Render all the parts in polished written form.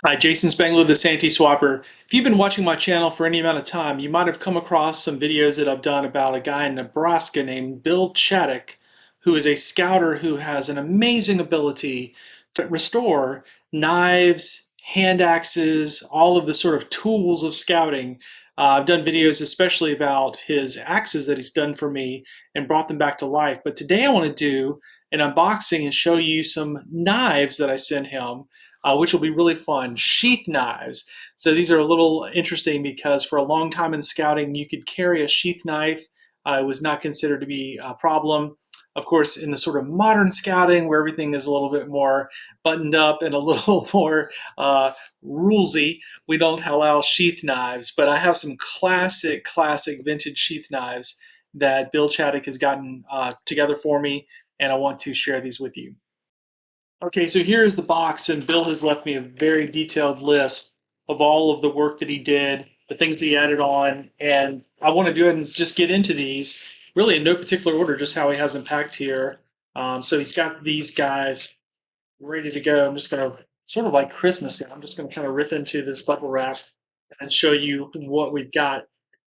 Hi, Jason Spangler, the SanteeSwapper. If you've been watching my channel for any amount of time, you might have come across some videos that I've done about a guy in Nebraska named Bill Chadek, who is a scouter who has an amazing ability to restore knives, hand axes, all of the sort of tools of scouting. I've done videos especially about his axes that he's done for me and brought them back to life. But today I want to do an unboxing and show you some knives that I sent him, which will be really fun. Sheath knives. So these are a little interesting because for a long time in scouting, you could carry a sheath knife. It was not considered to be a problem. Of course, in the sort of modern scouting where everything is a little bit more buttoned up and a little more uh, rulesy, we don't allow sheath knives. But I have some classic vintage sheath knives that Bill Chadek has gotten together for me, and I want to share these with you. Okay, so here is the box, and Bill has left me a very detailed list of all of the work that he did, the things he added on, and I want to go ahead and just get into these, really in no particular order, just how he has them packed here. So he's got these guys ready to go. I'm just going to, sort of like Christmas, I'm just going to kind of rip into this bubble wrap and show you what we've got.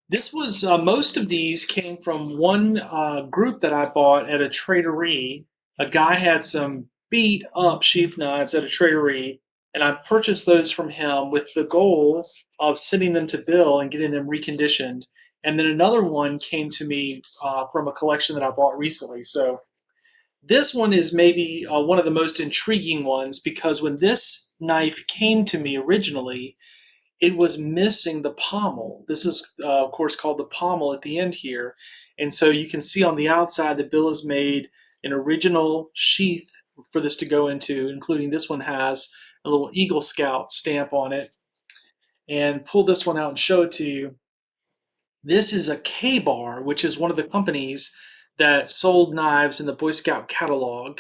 This was, most of these came from one group that I bought at a Trade-O-Ree. A guy had some beat up sheath knives at a Trade-O-Ree, and I purchased those from him with the goal of sending them to Bill and getting them reconditioned. And then another one came to me from a collection that I bought recently. So this one is maybe one of the most intriguing ones because when this knife came to me originally, it was missing the pommel. This is, of course, called the pommel at the end here. And so you can see on the outside that Bill has made an original sheath for this to go into, including this one has a little Eagle Scout stamp on it. And pull this one out and show it to you. This is a K-Bar, which is one of the companies that sold knives in the Boy Scout catalog.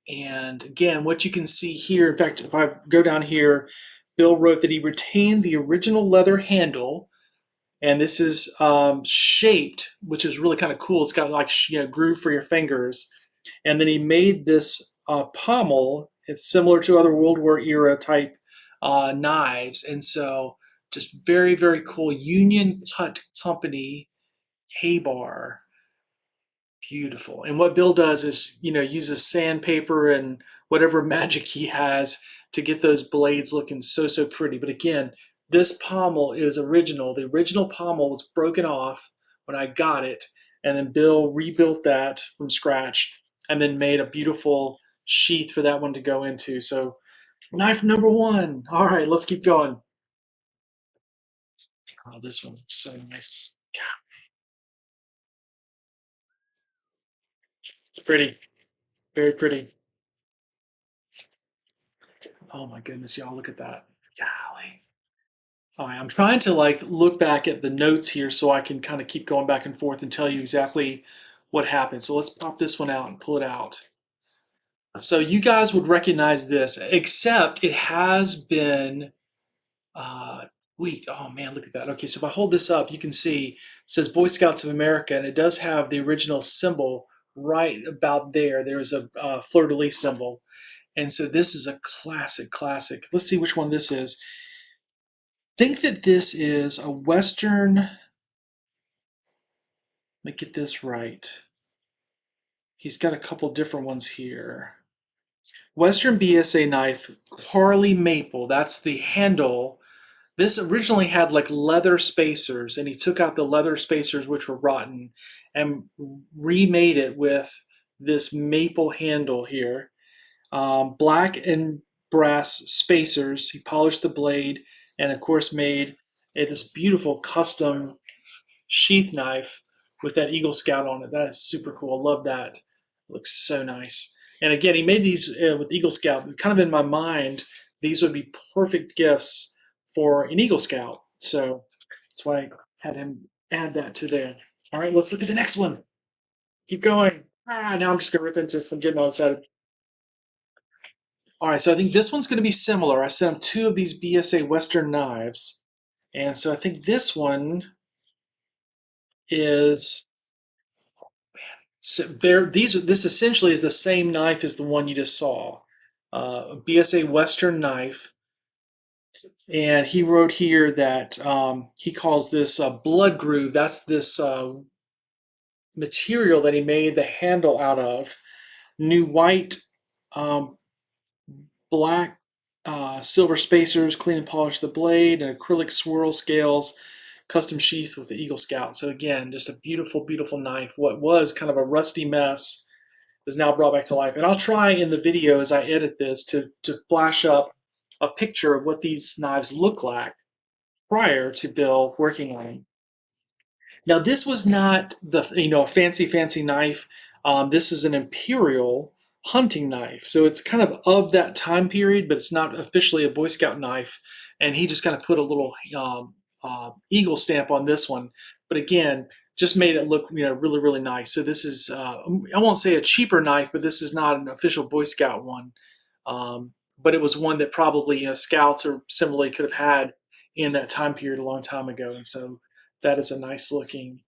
And again, what you can see here, in fact, if I go down here, Bill wrote that he retained the original leather handle, and this is shaped, which is really kind of cool. It's got like groove for your fingers, and then he made this pommel. It's similar to other World War era type knives, and so just very cool. Union Cut Company Haybar. Beautiful. And what Bill does is, uses sandpaper and whatever magic he has to get those blades looking so pretty. But again, this pommel is original. The original pommel was broken off when I got it, and then Bill rebuilt that from scratch and then made a beautiful sheath for that one to go into. So, knife number one. All right, let's keep going. Oh, this one looks so nice. It's pretty, very pretty. Oh my goodness, y'all, look at that. Golly. All right, I'm trying to like look back at the notes here so I can kind of keep going back and forth and tell you exactly what happened. So let's pop this one out and pull it out. So you guys would recognize this, except it has been Oh man, look at that. Okay, so if I hold this up, you can see it says Boy Scouts of America, and it does have the original symbol right about there. There's a fleur-de-lis symbol. And so this is a classic. Let's see which one this is. Think that this is a Western. Let me get this right. He's got a couple different ones here. Western BSA knife, Carly Maple. That's the handle. This originally had like leather spacers, and he took out the leather spacers, which were rotten, and remade it with this maple handle here. Black and brass spacers. He polished the blade, and of course made this beautiful custom sheath knife with that Eagle Scout on it. That is super cool. I love that. It looks so nice. And again, he made these with Eagle Scout. Kind of in my mind, these would be perfect gifts for an Eagle Scout. So that's why I had him add that to there. All right, let's look at the next one. Keep going. Now I'm just gonna rip into this. I'm getting all excited. All right, so I think this one's going to be similar. I sent him two of these BSA Western knives, and so I think this one is so there. This essentially is the same knife as the one you just saw, a BSA Western knife. And he wrote here that he calls this blood groove. That's this material that he made the handle out of. New white, um, black, silver spacers, clean and polish the blade, and acrylic swirl scales, custom sheath with the Eagle Scout. So again, just a beautiful, beautiful knife. What was kind of a rusty mess is now brought back to life. And I'll try in the video as I edit this to flash up a picture of what these knives look like prior to Bill working on them. Now, this was not the a fancy knife. This is an imperial hunting knife, so it's kind of that time period, but it's not officially a Boy Scout knife. And he just kind of put a little eagle stamp on this one, but again, just made it look really really nice. So this is I won't say a cheaper knife, but this is not an official Boy Scout one. But it was one that probably scouts or similarly could have had in that time period a long time ago, and so that is a nice looking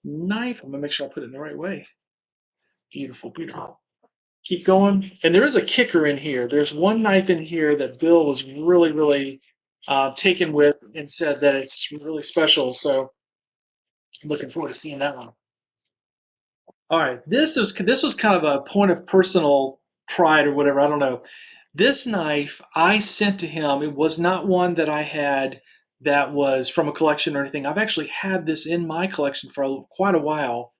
knife. I'm gonna make sure I put it in the right way. Beautiful, beautiful. Keep going. And there is a kicker in here. There's one knife in here that Bill was really, really taken with and said that it's really special. So I'm looking forward to seeing that one. All right, this was kind of a point of personal pride or whatever. I don't know. This knife I sent to him. It was not one that I had that was from a collection or anything. I've actually had this in my collection for quite a while,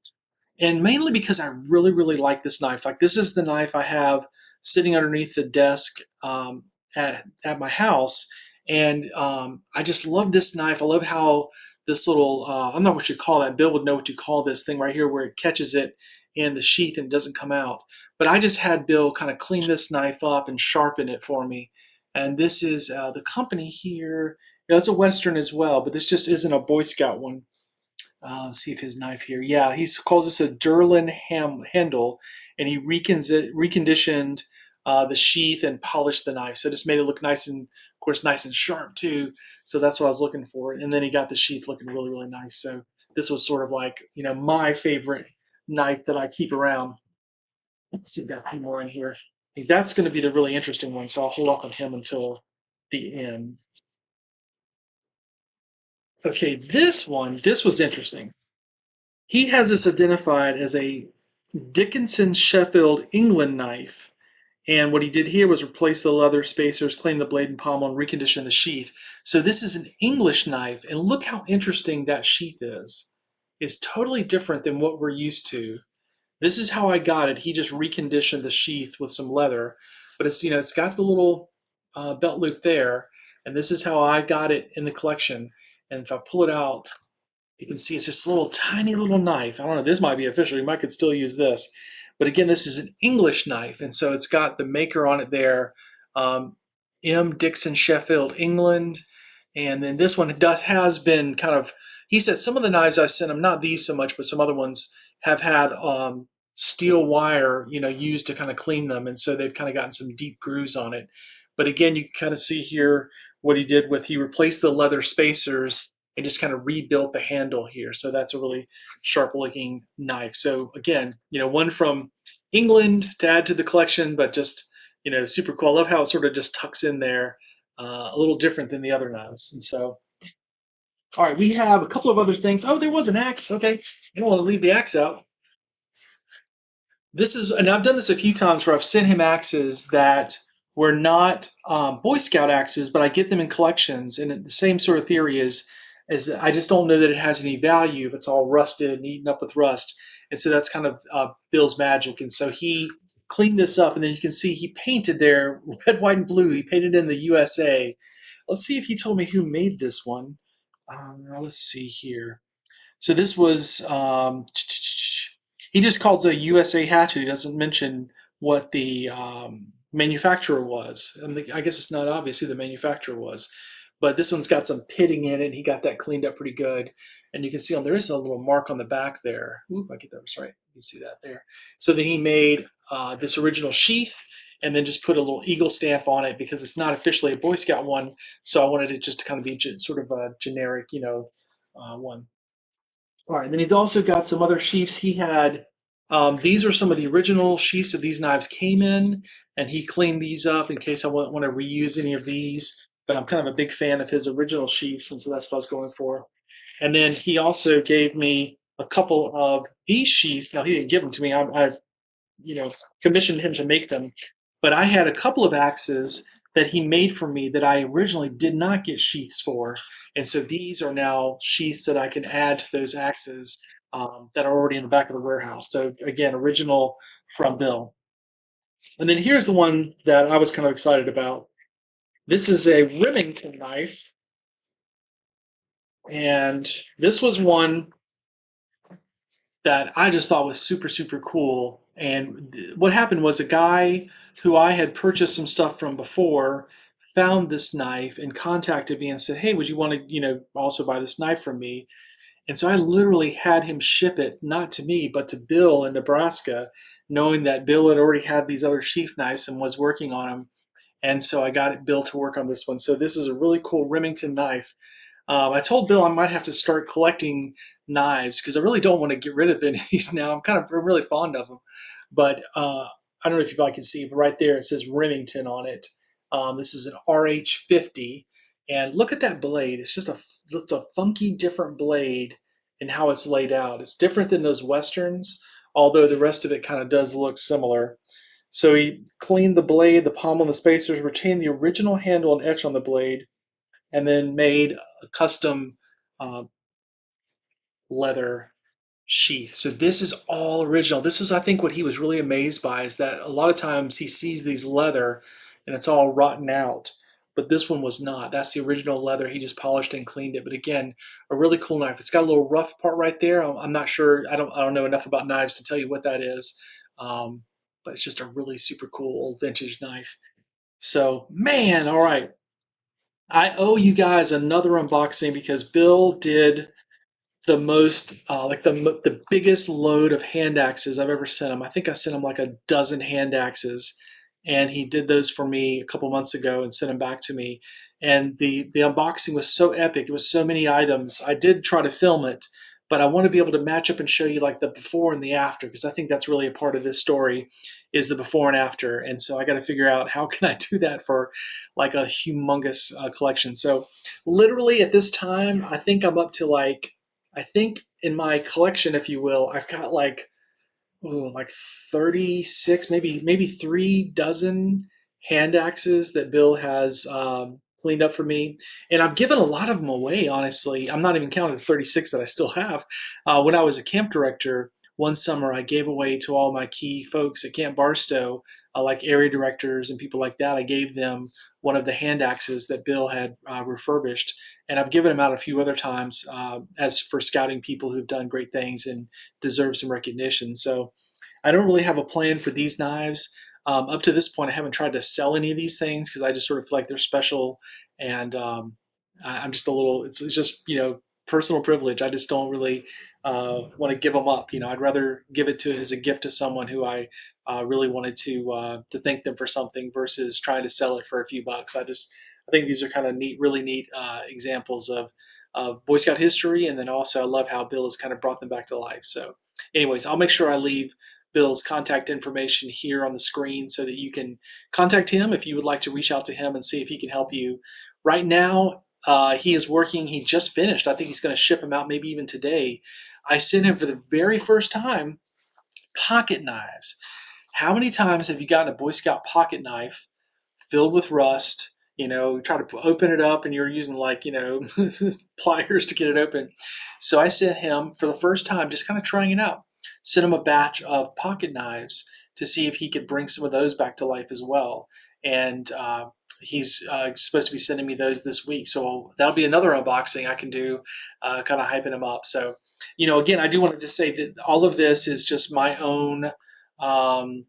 and mainly because I really, really like this knife. Like this is the knife I have sitting underneath the desk at my house, and I just love this knife. I love how this little I'm not what you call that. Bill would know what you call this thing right here, where it catches it in the sheath and it doesn't come out. But I just had Bill kind of clean this knife up and sharpen it for me. And this is the company here. Yeah, it's a Western as well, but this just isn't a Boy Scout one. Let's see if his knife here. Yeah, he calls this a Durlin handle, and he reconditioned the sheath and polished the knife. So just made it look nice and, of course, nice and sharp too. So that's what I was looking for. And then he got the sheath looking really, really nice. So this was sort of like my favorite knife that I keep around. Let's see, got a few more in here. That's going to be the really interesting one. So I'll hold off on him until the end. Okay, this was interesting. He has this identified as a Dickinson Sheffield England knife. And what he did here was replace the leather spacers, clean the blade and pommel, and recondition the sheath. So this is an English knife, and look how interesting that sheath is. It's totally different than what we're used to. This is how I got it. He just reconditioned the sheath with some leather, but it's got the little belt loop there, and this is how I got it in the collection. And if I pull it out, you can see it's this little tiny little knife. I don't know, this might be official. You might could still use this. But again, this is an English knife, and so it's got the maker on it there. Um, M. Dixon Sheffield, England. And then this one has been kind of, he said some of the knives I've sent him, not these so much, but some other ones have had steel wire, used to kind of clean them. And so they've kind of gotten some deep grooves on it. But again, you can kind of see here what he did with, he replaced the leather spacers and just kind of rebuilt the handle here. So that's a really sharp looking knife. So again, one from England to add to the collection, but just, super cool. I love how it sort of just tucks in there, a little different than the other knives. And so, all right, we have a couple of other things. Oh, there was an axe. Okay. I don't want to leave the axe out. This is, and I've done this a few times where I've sent him axes that were not Boy Scout axes, but I get them in collections, and the same sort of theory is I just don't know that it has any value if it's all rusted and eaten up with rust, and so that's kind of Bill's magic. And so he cleaned this up, and then you can see he painted there red, white, and blue. He painted in the USA. Let's see if he told me who made this one. Let's see here. So this was he just calls a USA hatchet. He doesn't mention what the manufacturer was. I guess it's not obvious who the manufacturer was, but this one's got some pitting in it. He got that cleaned up pretty good, and you can see there is a little mark on the back there. Oop, I get that right. You can see that there. So then he made this original sheath, and then just put a little eagle stamp on it because it's not officially a Boy Scout one. So I wanted it just to kind of be sort of a generic, one. All right, and then he's also got some other sheaths he had. These are some of the original sheaths that these knives came in, and he cleaned these up in case I want to reuse any of these. but I'm kind of a big fan of his original sheaths, and so that's what I was going for. And then he also gave me a couple of these sheaths. Now he didn't give them to me. I've commissioned him to make them, but I had a couple of axes that he made for me that I originally did not get sheaths for, and so these are now sheaths that I can add to those axes that are already in the back of the warehouse. So again, original from Bill. And then here's the one that I was kind of excited about. This is a Remington knife, and this was one that I just thought was super, super cool. And what happened was a guy who I had purchased some stuff from before found this knife and contacted me and said, "Hey, would you want to, also buy this knife from me?" And so I literally had him ship it, not to me, but to Bill in Nebraska, knowing that Bill had already had these other sheath knives and was working on them. And so I got Bill to work on this one. So this is a really cool Remington knife. I told Bill I might have to start collecting knives because I really don't want to get rid of any of these now. I'm really fond of them, but I don't know if you guys can see, but right there it says Remington on it. This is an RH50, and look at that blade. It's a funky, different blade in how it's laid out. It's different than those westerns, although the rest of it kind of does look similar. So he cleaned the blade, the pommel, and the spacers, retained the original handle and etch on the blade, and then made a custom uh, leather sheath. So this is all original. This is, I think, what he was really amazed by is that a lot of times he sees these leather and it's all rotten out, but this one was not. That's the original leather. He just polished and cleaned it. But again, a really cool knife. It's got a little rough part right there. I'm not sure. I don't know enough about knives to tell you what that is. Um, but it's just a really super cool old vintage knife. So man, all right. I owe you guys another unboxing because Bill did the most the biggest load of hand axes I've ever sent him. I think I sent him like a dozen hand axes, and he did those for me a couple months ago and sent them back to me. And the unboxing was so epic. It was so many items. I did try to film it, but I want to be able to match up and show you like the before and the after because I think that's really a part of this story is the before and after. And so I got to figure out how can I do that for like a humongous collection. So literally at this time, I think I'm up to I think in my collection, if you will, I've got like 36, maybe 3 dozen hand axes that Bill has cleaned up for me, and I've given a lot of them away. Honestly, I'm not even counting the 36 that I still have. When I was a camp director, one summer I gave away to all my key folks at Camp Barstow, like area directors and people like that. I gave them one of the hand axes that Bill had refurbished, and I've given them out a few other times as for scouting people who've done great things and deserve some recognition. So I don't really have a plan for these knives. Up to this point, I haven't tried to sell any of these things because I just sort of feel like they're special, and I'm just a little. It's just personal privilege. I just don't really want to give them up. I'd rather give it to as a gift to someone who I really wanted to thank them for something versus trying to sell it for a few bucks. I think these are kind of neat, really neat examples of Boy Scout history, and then also I love how Bill has kind of brought them back to life. So, anyways, I'll make sure I leave Bill's contact information here on the screen so that you can contact him if you would like to reach out to him and see if he can help you. Right now, he is working. He just finished. I think he's going to ship them out maybe even today. I sent him for the very first time pocket knives. How many times have you gotten a Boy Scout pocket knife filled with rust? Try to open it up and you're using pliers to get it open. So I sent him for the first time, just kind of trying it out, sent him a batch of pocket knives to see if he could bring some of those back to life as well. And he's supposed to be sending me those this week. So that'll be another unboxing I can do, kind of hyping him up. So, again, I do want to just say that all of this is just my own. Um,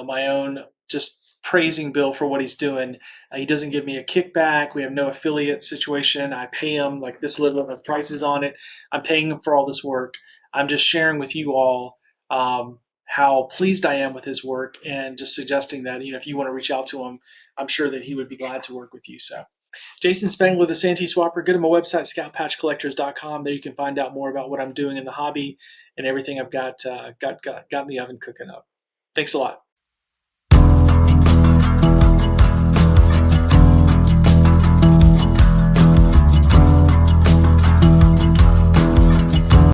my own just praising Bill for what he's doing. He doesn't give me a kickback. We have no affiliate situation. I pay him like this little of prices on it. I'm paying him for all this work. I'm just sharing with you all how pleased I am with his work and just suggesting that, if you want to reach out to him, I'm sure that he would be glad to work with you. So Jason Spangler, the SanteeSwapper. Go to my website, scoutpatchcollectors.com. There you can find out more about what I'm doing in the hobby and everything I've got in the oven cooking up. Thanks a lot.